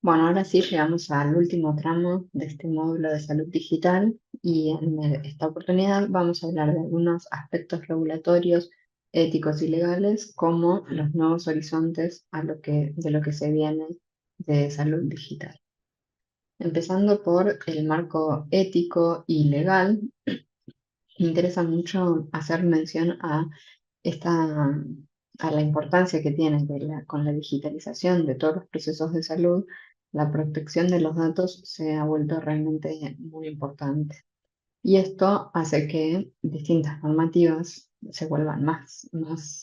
Bueno, ahora sí llegamos al último tramo de este módulo de salud digital y en esta oportunidad vamos a hablar de algunos aspectos regulatorios, éticos y legales, como los nuevos horizontes de lo que se viene de salud digital. Empezando por el marco ético y legal, me interesa mucho hacer mención esta, a la importancia que tiene con la digitalización de todos los procesos de salud. La protección de los datos se ha vuelto realmente muy importante. Y esto hace que distintas normativas se vuelvan más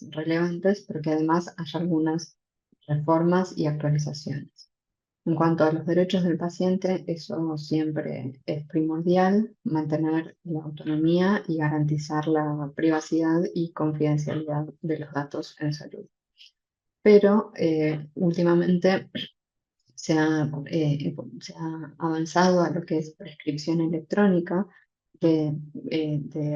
relevantes, pero que además haya algunas reformas y actualizaciones. En cuanto a los derechos del paciente, eso siempre es primordial, mantener la autonomía y garantizar la privacidad y confidencialidad de los datos en salud. Pero últimamente se ha avanzado a lo que es prescripción electrónica de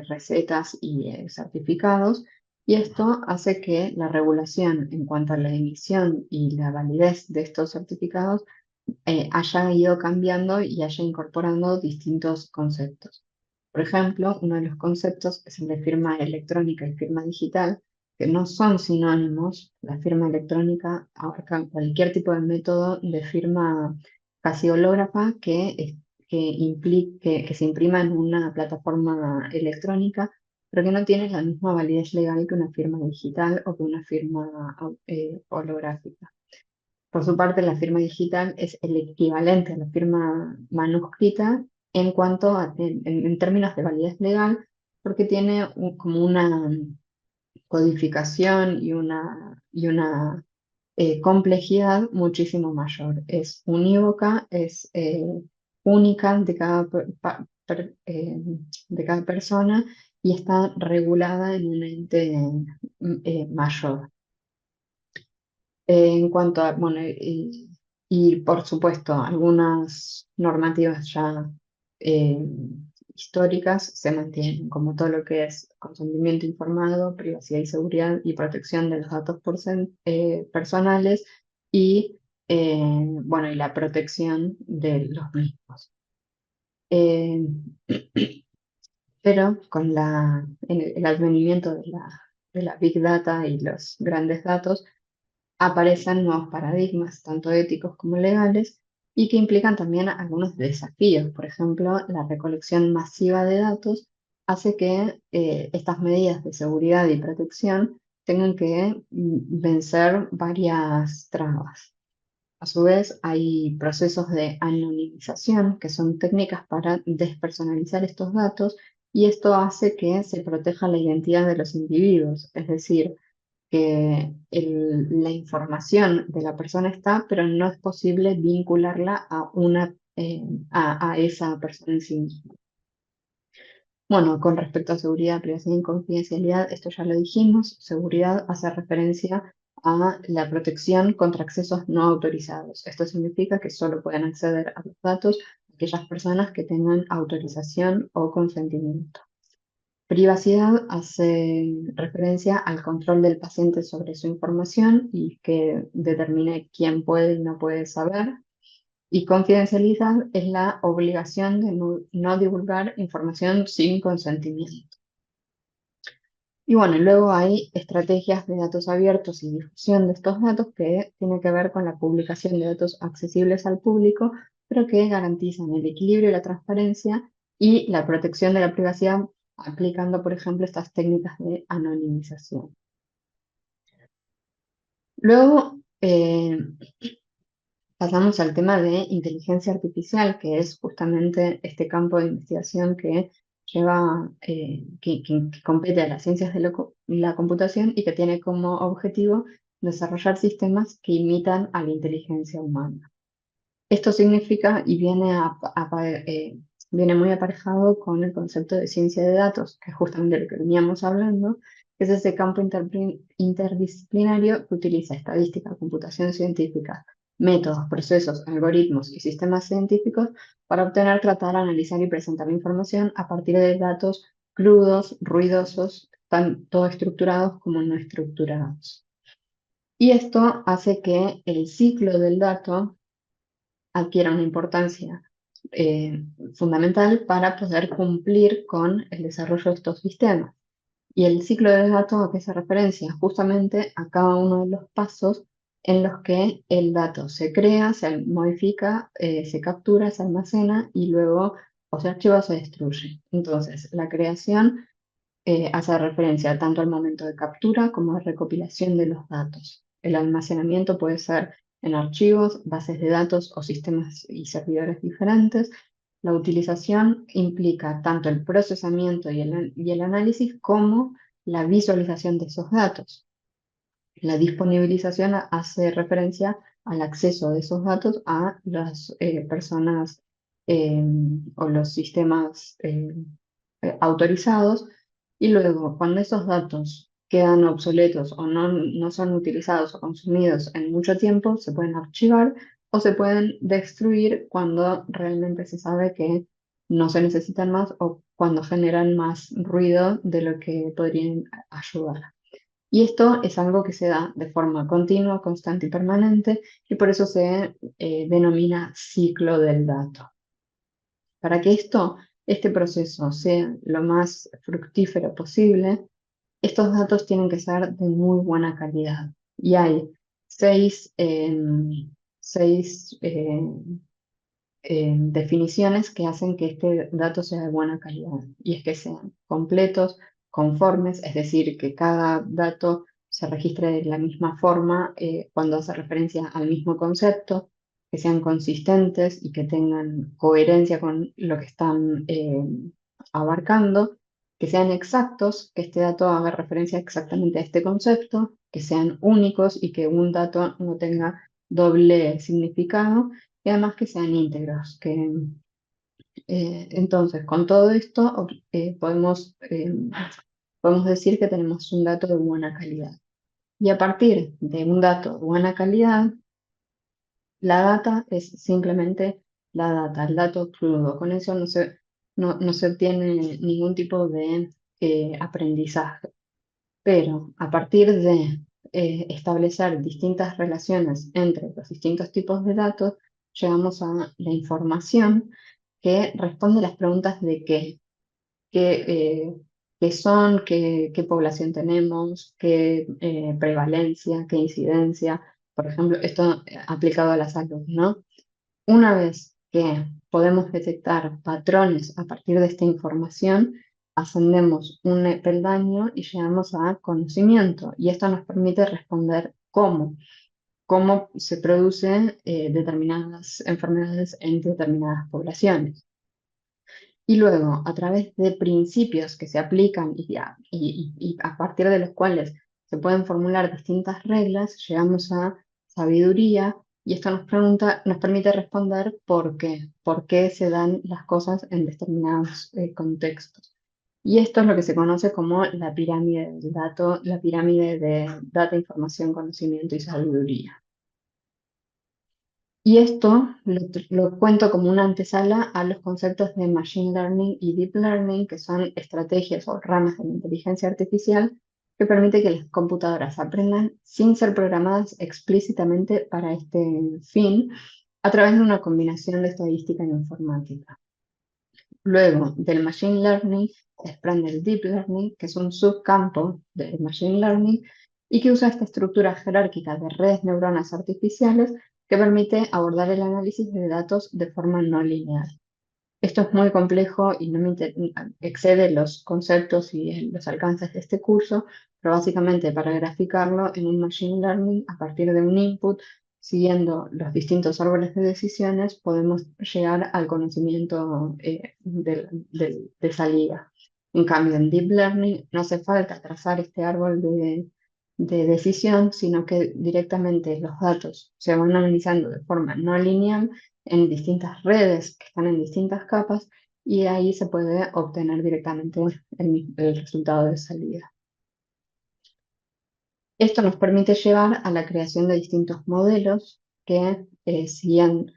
recetas y certificados, y esto hace que la regulación en cuanto a la emisión y la validez de estos certificados haya ido cambiando y haya incorporando distintos conceptos. Por ejemplo, uno de los conceptos es el de firma electrónica y firma digital, que no son sinónimos. La firma electrónica abarca cualquier tipo de método de firma casi hológrafa que se imprima en una plataforma electrónica, pero que no tiene la misma validez legal que una firma digital o que una firma holográfica. Por su parte, la firma digital es el equivalente a la firma manuscrita en cuanto en términos de validez legal, porque tiene como una codificación y una complejidad muchísimo mayor. Es unívoca, es única de cada persona y está regulada en un ente mayor. En cuanto a, bueno, y por supuesto, algunas normativas ya eh, históricas se mantienen, como todo lo que es consentimiento informado, privacidad y seguridad y protección de los datos personales y, bueno, y la protección de los mismos. Eh, pero con el advenimiento de la Big Data y los grandes datos, aparecen nuevos paradigmas, tanto éticos como legales, y que implican también algunos desafíos. Por ejemplo, la recolección masiva de datos hace que estas medidas de seguridad y protección tengan que vencer varias trabas. A su vez, hay procesos de anonimización, que son técnicas para despersonalizar estos datos, y esto hace que se proteja la identidad de los individuos, es decir, que la información de la persona está, pero no es posible vincularla a esa persona en sí misma. Bueno, con respecto a seguridad, privacidad y confidencialidad, esto ya lo dijimos. Seguridad hace referencia a la protección contra accesos no autorizados. Esto significa que solo pueden acceder a los datos aquellas personas que tengan autorización o consentimiento. Privacidad hace referencia al control del paciente sobre su información y que determine quién puede y no puede saber. Y confidencialidad es la obligación de no divulgar información sin consentimiento. Y bueno, luego hay estrategias de datos abiertos y difusión de estos datos que tienen que ver con la publicación de datos accesibles al público, pero que garantizan el equilibrio y la transparencia y la protección de la privacidad, aplicando, por ejemplo, estas técnicas de anonimización. Luego pasamos al tema de inteligencia artificial, que es justamente este campo de investigación que que compete a las ciencias de la computación y que tiene como objetivo desarrollar sistemas que imitan a la inteligencia humana. Esto significa y viene muy aparejado con el concepto de ciencia de datos, que es justamente lo que veníamos hablando, que es ese campo interdisciplinario que utiliza estadística, computación científica, métodos, procesos, algoritmos y sistemas científicos para obtener, tratar, analizar y presentar información a partir de datos crudos, ruidosos, tanto estructurados como no estructurados. Y esto hace que el ciclo del dato adquiera una importancia fundamental para poder cumplir con el desarrollo de estos sistemas. Y el ciclo de datos a qué se referencia justamente a cada uno de los pasos en los que el dato se crea, se modifica, se captura, se almacena y luego o se archiva o se destruye. Entonces, la creación hace referencia tanto al momento de captura como de recopilación de los datos. El almacenamiento puede ser en archivos, bases de datos o sistemas y servidores diferentes. La utilización implica tanto el procesamiento y el análisis como la visualización de esos datos. La disponibilización hace referencia al acceso de esos datos a las personas eh, o los sistemas autorizados, y luego cuando esos datos quedan obsoletos o no son utilizados o consumidos en mucho tiempo, se pueden archivar o se pueden destruir cuando realmente se sabe que no se necesitan más o cuando generan más ruido de lo que podrían ayudar. Y esto es algo que se da de forma continua, constante y permanente, y por eso se denomina ciclo del dato. Para que este proceso sea lo más fructífero posible, estos datos tienen que ser de muy buena calidad. Y hay seis, seis definiciones que hacen que este dato sea de buena calidad. Y es que sean completos, conformes, es decir, que cada dato se registre de la misma forma cuando hace referencia al mismo concepto, que sean consistentes y que tengan coherencia con lo que están abarcando, que sean exactos, que este dato haga referencia exactamente a este concepto, que sean únicos y que un dato no tenga doble significado y además que sean íntegros. Entonces, con todo esto podemos decir que tenemos un dato de buena calidad. Y a partir de un dato de buena calidad, la data es simplemente la data, el dato crudo. Con eso no se obtiene ningún tipo de aprendizaje. Pero a partir de establecer distintas relaciones entre los distintos tipos de datos, llegamos a la información que responde a las preguntas de qué, qué son, qué población tenemos, qué prevalencia, qué incidencia. Por ejemplo, esto aplicado a la salud, ¿no? Una vez que podemos detectar patrones a partir de esta información, ascendemos un peldaño y llegamos a conocimiento. Y esto nos permite responder cómo se producen determinadas enfermedades en determinadas poblaciones. Y luego, a través de principios que se aplican y a partir de los cuales se pueden formular distintas reglas, llegamos a sabiduría y esto nos permite responder por qué se dan las cosas en determinados contextos. Y esto es lo que se conoce como la pirámide del dato, la pirámide de data, información, conocimiento y sabiduría. Y esto lo cuento como una antesala a los conceptos de Machine Learning y Deep Learning, que son estrategias o ramas de la inteligencia artificial que permite que las computadoras aprendan sin ser programadas explícitamente para este fin a través de una combinación de estadística e informática. Luego del Machine Learning se desprende el Deep Learning, que es un subcampo del Machine Learning y que usa esta estructura jerárquica de redes neuronas artificiales que permite abordar el análisis de datos de forma no lineal. Esto es muy complejo y no excede los conceptos y los alcances de este curso, pero básicamente para graficarlo en un Machine Learning, a partir de un input, siguiendo los distintos árboles de decisiones, podemos llegar al conocimiento de salida. En cambio, en Deep Learning no hace falta trazar este árbol de decisión, sino que directamente los datos se van analizando de forma no lineal en distintas redes que están en distintas capas y ahí se puede obtener directamente el resultado de salida. Esto nos permite llevar a la creación de distintos modelos que, según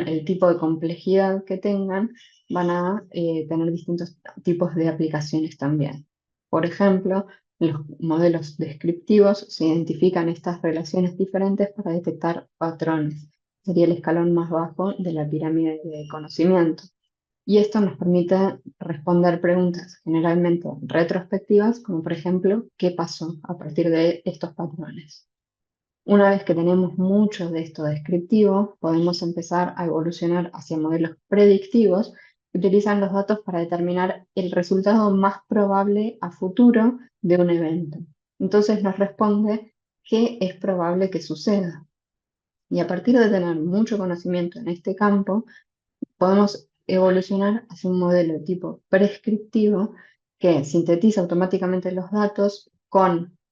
el tipo de complejidad que tengan, van a tener distintos tipos de aplicaciones también. Por ejemplo, en los modelos descriptivos se identifican estas relaciones diferentes para detectar patrones. sería el escalón más bajo de la pirámide de conocimiento. Y esto nos permite responder preguntas generalmente retrospectivas, como por ejemplo, ¿qué pasó a partir de estos patrones? Una vez que tenemos mucho de esto descriptivo, podemos empezar a evolucionar hacia modelos predictivos que utilizan los datos para determinar el resultado más probable a futuro de un evento. Entonces nos responde qué es probable que suceda. Y a partir de tener mucho conocimiento en este campo, podemos evolucionar hacia un modelo de tipo prescriptivo que sintetiza automáticamente los datos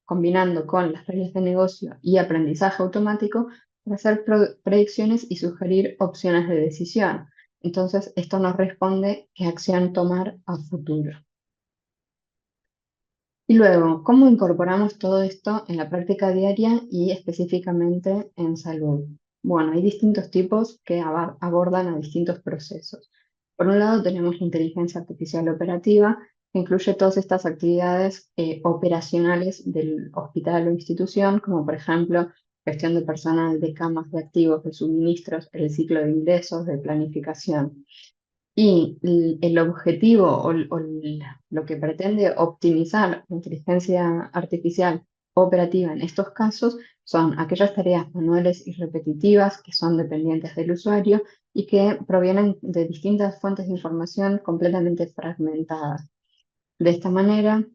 combinando con las reglas de negocio y aprendizaje automático para hacer predicciones y sugerir opciones de decisión. Entonces, esto nos responde qué acción tomar a futuro. Y luego, ¿cómo incorporamos todo esto en la práctica diaria y específicamente en salud? Bueno, hay distintos tipos que abordan a distintos procesos. Por un lado, tenemos la inteligencia artificial operativa, que incluye todas estas actividades operacionales del hospital o institución, como por ejemplo gestión de personal, de camas, de activos, de suministros, el ciclo de ingresos, de planificación. Y el objetivo lo que pretende optimizar la inteligencia artificial operativa en estos casos son aquellas tareas manuales y repetitivas que son dependientes del usuario y que provienen de distintas fuentes de información completamente fragmentadas. De esta manera,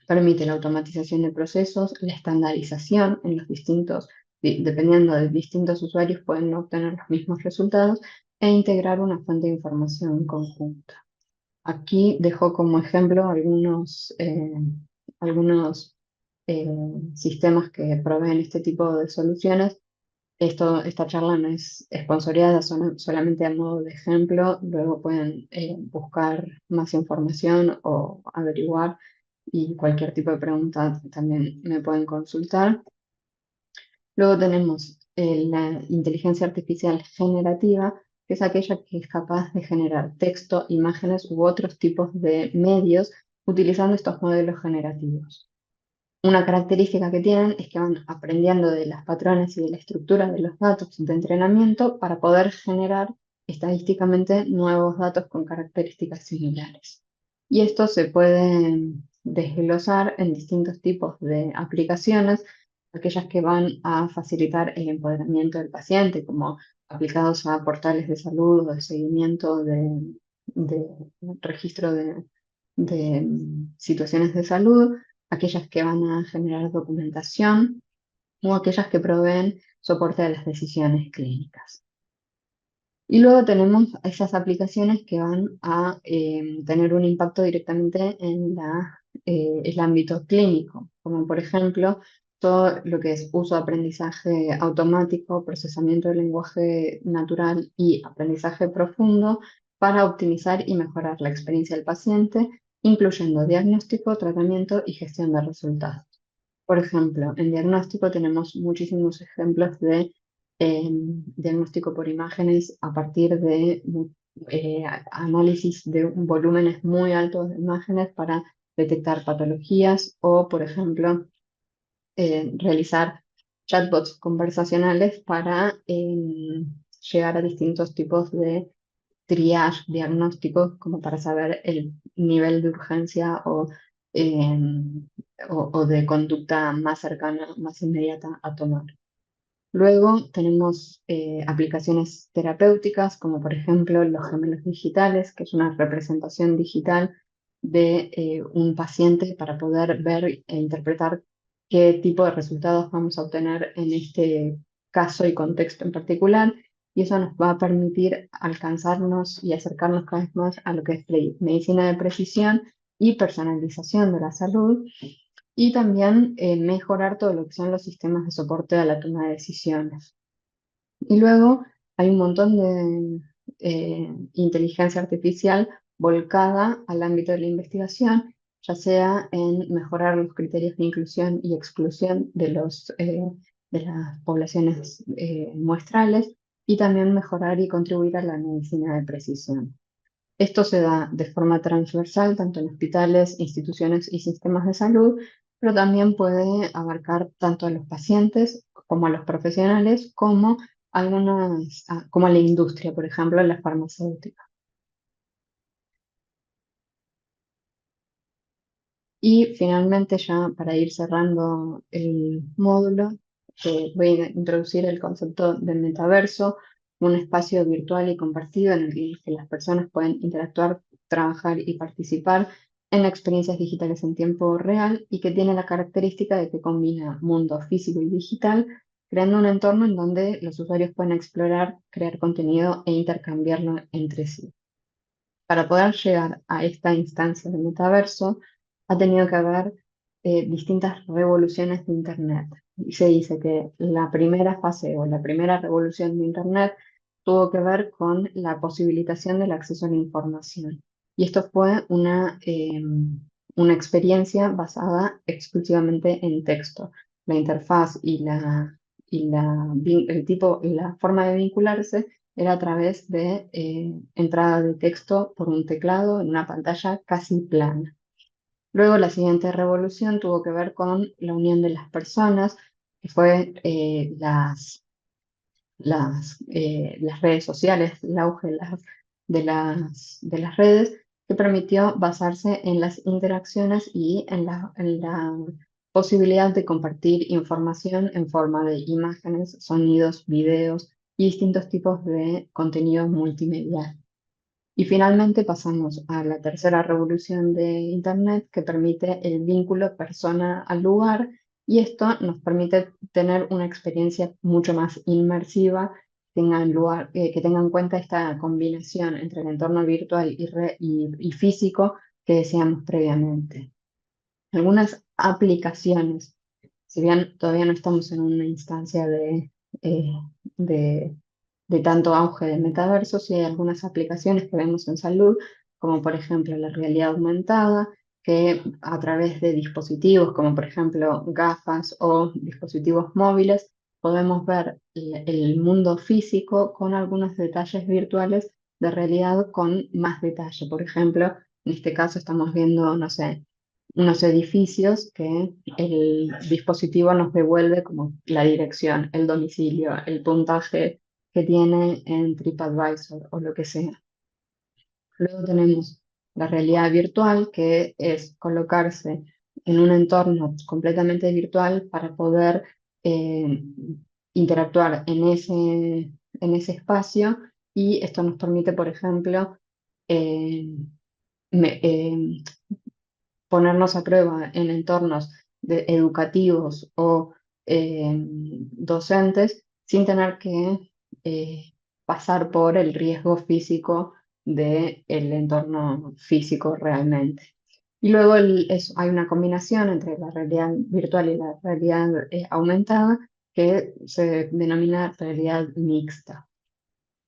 permite la automatización de procesos, la estandarización en los distintos, dependiendo de distintos usuarios, pueden no obtener los mismos resultados e integrar una fuente de información conjunta. Aquí dejo como ejemplo algunos eh, sistemas que proveen este tipo de soluciones. Esta charla no es esponsoreada, solamente a modo de ejemplo. Luego pueden buscar más información o averiguar y cualquier tipo de pregunta también me pueden consultar. Luego tenemos la inteligencia artificial generativa, que es aquella que es capaz de generar texto, imágenes u otros tipos de medios utilizando estos modelos generativos. Una característica que tienen es que van aprendiendo de los patrones y de la estructura de los datos de entrenamiento para poder generar estadísticamente nuevos datos con características similares. Y esto se puede desglosar en distintos tipos de aplicaciones, aquellas que van a facilitar el empoderamiento del paciente, como aplicados a portales de salud o de seguimiento de registro de situaciones de salud, aquellas que van a generar documentación o aquellas que proveen soporte a las decisiones clínicas. Y luego tenemos esas aplicaciones que van a tener un impacto directamente en el ámbito clínico, como por ejemplo todo lo que es uso de aprendizaje automático, procesamiento del lenguaje natural y aprendizaje profundo para optimizar y mejorar la experiencia del paciente, incluyendo diagnóstico, tratamiento y gestión de resultados. Por ejemplo, en diagnóstico tenemos muchísimos ejemplos de diagnóstico por imágenes a partir de análisis de volúmenes muy altos de imágenes para detectar patologías o, por ejemplo, realizar chatbots conversacionales para llegar a distintos tipos de triage diagnósticos, como para saber el nivel de urgencia o de conducta más cercana, más inmediata a tomar. Luego tenemos aplicaciones terapéuticas, como por ejemplo los gemelos digitales, que es una representación digital de un paciente para poder ver e interpretar qué tipo de resultados vamos a obtener en este caso y contexto en particular. Y eso nos va a permitir alcanzarnos y acercarnos cada vez más a lo que es medicina de precisión y personalización de la salud, y también mejorar todo lo que son los sistemas de soporte a la toma de decisiones. Y luego hay un montón de inteligencia artificial volcada al ámbito de la investigación, ya sea en mejorar los criterios de inclusión y exclusión de las poblaciones muestrales, y también mejorar y contribuir a la medicina de precisión. Esto se da de forma transversal tanto en hospitales, instituciones y sistemas de salud, pero también puede abarcar tanto a los pacientes como a los profesionales, como como la industria, por ejemplo, la farmacéutica. Y finalmente, ya para ir cerrando el módulo, voy a introducir el concepto de metaverso, un espacio virtual y compartido en el que las personas pueden interactuar, trabajar y participar en experiencias digitales en tiempo real y que tiene la característica de que combina mundo físico y digital, creando un entorno en donde los usuarios pueden explorar, crear contenido e intercambiarlo entre sí. Para poder llegar a esta instancia de metaverso, ha tenido que haber distintas revoluciones de Internet. Y se dice que la primera fase o la primera revolución de Internet tuvo que ver con la posibilitación del acceso a la información. Y esto fue una experiencia basada exclusivamente en texto. La interfaz y la forma de vincularse era a través de entrada de texto por un teclado en una pantalla casi plana. Luego la siguiente revolución tuvo que ver con la unión de las personas, que fue las redes sociales, el auge de las redes, que permitió basarse en las interacciones y en la posibilidad de compartir información en forma de imágenes, sonidos, videos y distintos tipos de contenido multimedia. Y finalmente pasamos a la tercera revolución de Internet, que permite el vínculo persona al lugar, y esto nos permite tener una experiencia mucho más inmersiva, que tenga en cuenta esta combinación entre el entorno virtual y físico que decíamos previamente. Algunas aplicaciones, si bien todavía no estamos en una instancia eh, de de tanto auge del metaverso, sí hay algunas aplicaciones que vemos en salud, como por ejemplo la realidad aumentada, que a través de dispositivos como por ejemplo gafas o dispositivos móviles, podemos ver el mundo físico con algunos detalles virtuales de realidad con más detalle. Por ejemplo, en este caso estamos viendo, no sé, unos edificios que el dispositivo nos devuelve como la dirección, el domicilio, el puntaje que tiene en TripAdvisor o lo que sea. Luego tenemos la realidad virtual, que es colocarse en un entorno completamente virtual para poder eh, interactuar en ese espacio, y esto nos permite, por ejemplo, eh, me- eh, ponernos a prueba en entornos educativos o docentes sin tener que pasar por el riesgo físico del entorno físico realmente. Y luego hay una combinación entre la realidad virtual y la realidad aumentada, que se denomina realidad mixta.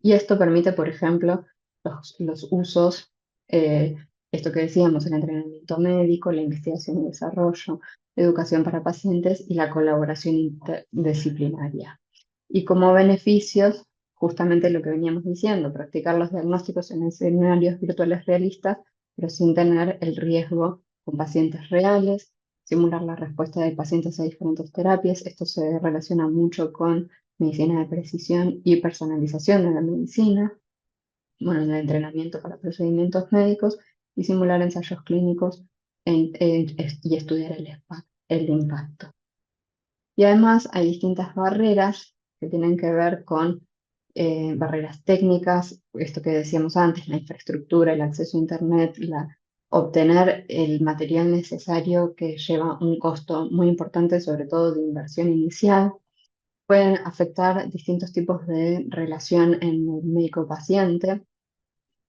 Y esto permite, por ejemplo, los usos, eh, esto que decíamos, el entrenamiento médico, la investigación y desarrollo, educación para pacientes y la colaboración interdisciplinaria. Y como beneficios, justamente lo que veníamos diciendo, practicar los diagnósticos en escenarios virtuales realistas, pero sin tener el riesgo con pacientes reales, simular la respuesta de pacientes a diferentes terapias. Esto se relaciona mucho con medicina de precisión y personalización de la medicina, bueno, en el entrenamiento para procedimientos médicos y simular ensayos clínicos y estudiar el impacto. Y además hay distintas barreras que tienen que ver con barreras técnicas, esto que decíamos antes, la infraestructura, el acceso a Internet, obtener el material necesario, que lleva un costo muy importante, sobre todo de inversión inicial. Pueden afectar distintos tipos de relación en el médico-paciente.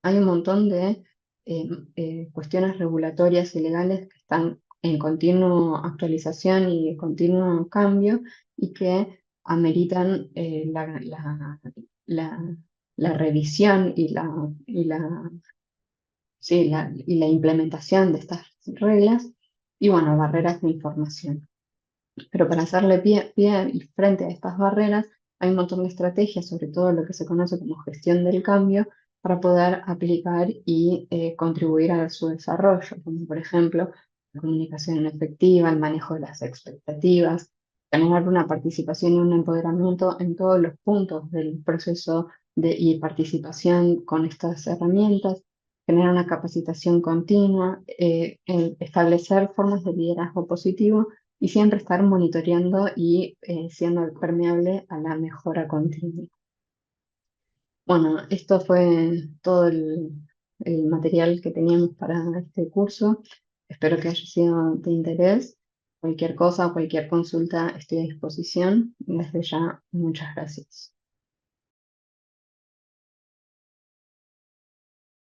Hay un montón de eh, cuestiones regulatorias y legales que están en continua actualización y continuo cambio, y que ameritan la- la revisión y la implementación de estas reglas, y bueno, barreras de información. Pero para hacerle pie y frente a estas barreras, hay un montón de estrategias, sobre todo lo que se conoce como gestión del cambio, para poder aplicar y contribuir a su desarrollo, como por ejemplo la comunicación efectiva, el manejo de las expectativas, generar una participación y un empoderamiento en todos los puntos del proceso y participación con estas herramientas, generar una capacitación continua, establecer formas de liderazgo positivo y siempre estar monitoreando y siendo permeable a la mejora continua. Bueno, esto fue todo el material que teníamos para este curso. Espero que haya sido de interés. Cualquier cosa, cualquier consulta, estoy a disposición. Desde ya, muchas gracias.